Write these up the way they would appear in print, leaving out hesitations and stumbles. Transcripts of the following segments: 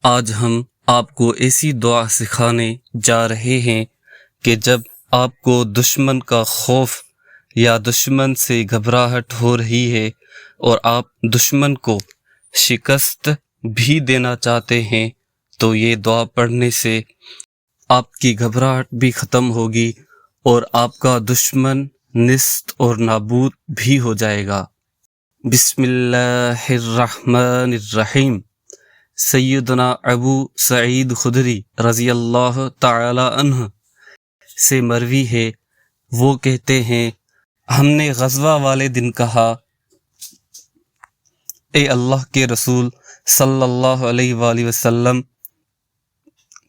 آج ہم آپ کو ایسی دعا سکھانے جا رہے ہیں کہ جب آپ کو دشمن کا خوف یا دشمن سے گھبراہٹ ہو رہی ہے اور آپ دشمن کو شکست بھی دینا چاہتے ہیں تو یہ دعا پڑھنے سے آپ کی گھبراہٹ بھی ختم ہوگی اور آپ کا دشمن نیست اور نابود بھی ہو جائے گا۔ بسم اللہ الرحمن الرحیم۔ سیدنا ابو سعید خدری رضی اللہ تعالی عنہ سے مروی ہے، وہ کہتے ہیں ہم نے غزوہ والے دن کہا، اے اللہ کے رسول صلی اللہ علیہ وآلہ وسلم،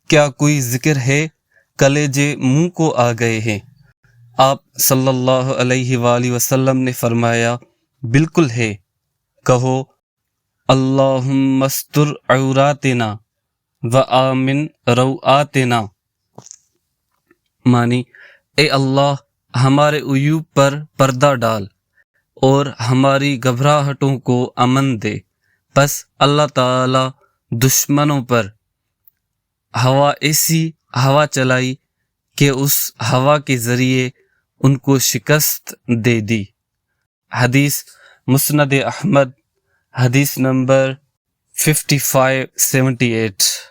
کیا کوئی ذکر ہے؟ کلیجے منہ کو آ گئے ہیں۔ آپ صلی اللہ علیہ وآلہ وسلم نے فرمایا، بالکل ہے، کہو اللہم استر عوراتنا وآمن روآتنا، معنی اے اللہ ہمارے عیوب پر پردہ ڈال اور ہماری گھبراہٹوں کو امن دے۔ پس اللہ تعالی دشمنوں پر ایسی ہوا چلائی کہ اس ہوا کے ذریعے ان کو شکست دے دی۔ حدیث مسند احمد، حدیث نمبر 5578۔